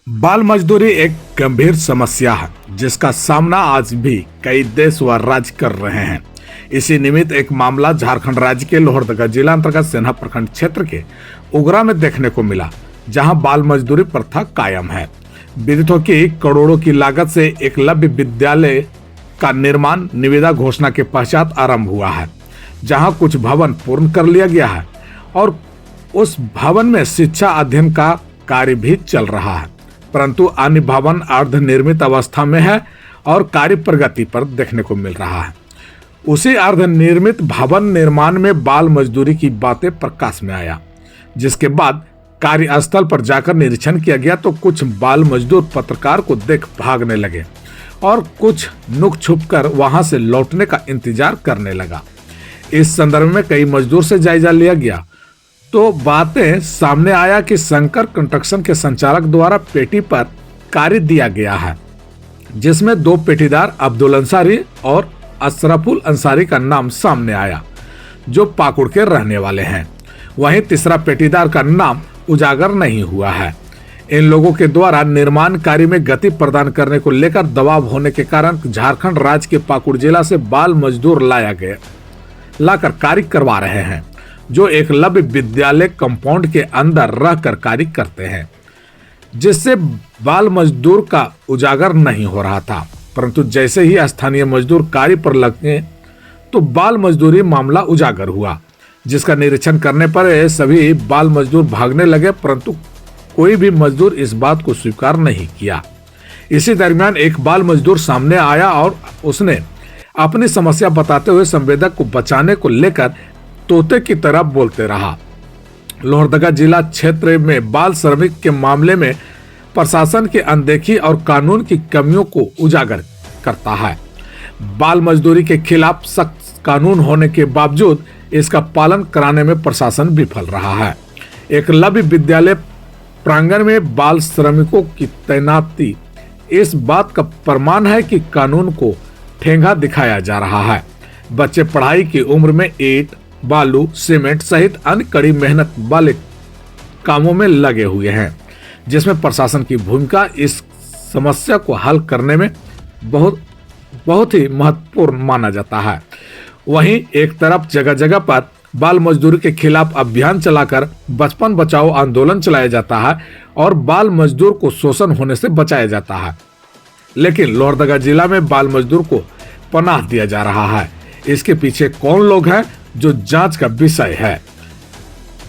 बाल मजदूरी एक गंभीर समस्या है जिसका सामना आज भी कई देश व राज्य कर रहे हैं। इसी निमित्त एक मामला झारखंड राज्य के लोहरदगा जिला अंतर्गत सेन्हा प्रखंड क्षेत्र के उगरा में देखने को मिला, जहां बाल मजदूरी प्रथा कायम है। विदित हो कि करोड़ों की लागत से एकलव्य विद्यालय का निर्माण निविदा घोषणा के पश्चात आरंभ हुआ है, जहां कुछ भवन पूर्ण कर लिया गया है और उस भवन में शिक्षा अध्ययन का कार्य भी चल रहा है, परंतु अन्य भवन अर्ध निर्मित अवस्था में है और कार्य प्रगति पर देखने को मिल रहा है। उसी अर्ध निर्मित भवन निर्माण में बाल मजदूरी की बातें प्रकाश में आया, जिसके बाद कार्यस्थल पर जाकर निरीक्षण किया गया तो कुछ बाल मजदूर पत्रकार को देख भागने लगे और कुछ नुक छुप कर वहां से लौटने का इंतजार करने लगा। इस संदर्भ में कई मजदूर से जायजा लिया गया तो बातें सामने आया कि शंकर कंस्ट्रक्शन के संचालक द्वारा पेटी पर कार्य दिया गया है, जिसमें दो पेटीदार अब्दुल अंसारी और अशरफुल अंसारी का नाम सामने आया, जो पाकुड़ के रहने वाले हैं। वहीं तीसरा पेटीदार का नाम उजागर नहीं हुआ है। इन लोगों के द्वारा निर्माण कार्य में गति प्रदान करने को लेकर दबाव होने के कारण झारखंड राज्य के पाकुड़ जिला से बाल मजदूर लाकर कार्य करवा रहे हैं, जो एकलव्य विद्यालय कंपाउंड के अंदर रहकर कार्य करते हैं, जिससे बाल मजदूर का उजागर नहीं हो रहा था। परंतु जैसे ही स्थानीय मजदूर कार्य पर लगे तो बाल मजदूरी मामला उजागर हुआ, जिसका निरीक्षण करने पर सभी बाल मजदूर भागने लगे, परंतु कोई भी मजदूर इस बात को स्वीकार नहीं किया। इसी दरमियान एक बाल मजदूर सामने आया और उसने अपनी समस्या बताते हुए संवेदक को बचाने को लेकर तोते की तरह बोलते रहा। लोहरदगा जिला क्षेत्र में बाल श्रमिक के मामले में प्रशासन की अनदेखी और कानून की कमियों को उजागर करता है। बाल मजदूरी के खिलाफ सख्त कानून होने के बावजूद इसका पालन कराने में प्रशासन विफल रहा है। एकलव्य विद्यालय प्रांगण में बाल श्रमिकों की तैनाती इस बात का प्रमाण है कि कानून को ठेंगा दिखाया जा रहा है। बच्चे पढ़ाई की उम्र में ईंट, बालू, सीमेंट सहित अन्य कड़ी मेहनत वाले कामों में लगे हुए हैं, जिसमें प्रशासन की भूमिका इस समस्या को हल करने में बहुत ही महत्वपूर्ण माना जाता है। वहीं एक तरफ जगह जगह पर बाल मजदूरी के खिलाफ अभियान चलाकर बचपन बचाओ आंदोलन चलाया जाता है और बाल मजदूर को शोषण होने से बचाया जाता है, लेकिन लोहरदगा जिला में बाल मजदूर को पनाह दिया जा रहा है। इसके पीछे कौन लोग हैं जो जांच का विषय है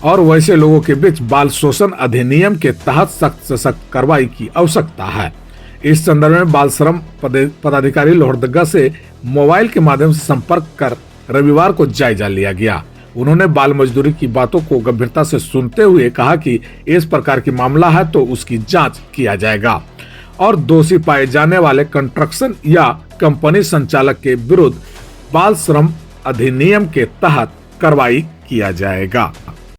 और वैसे लोगों के बीच बाल शोषण अधिनियम के तहत सख्त से सख्त कार्रवाई की आवश्यकता है। इस संदर्भ में बाल श्रम पदाधिकारी लोहरदगा से मोबाइल के माध्यम से संपर्क कर रविवार को जायजा लिया गया। उन्होंने बाल मजदूरी की बातों को गंभीरता से सुनते हुए कहा कि इस प्रकार की मामला है तो उसकी जांच किया जाएगा और दोषी पाए जाने वाले कंस्ट्रक्शन या कंपनी संचालक के विरुद्ध बाल श्रम अधिनियम के तहत कार्रवाई किया जाएगा।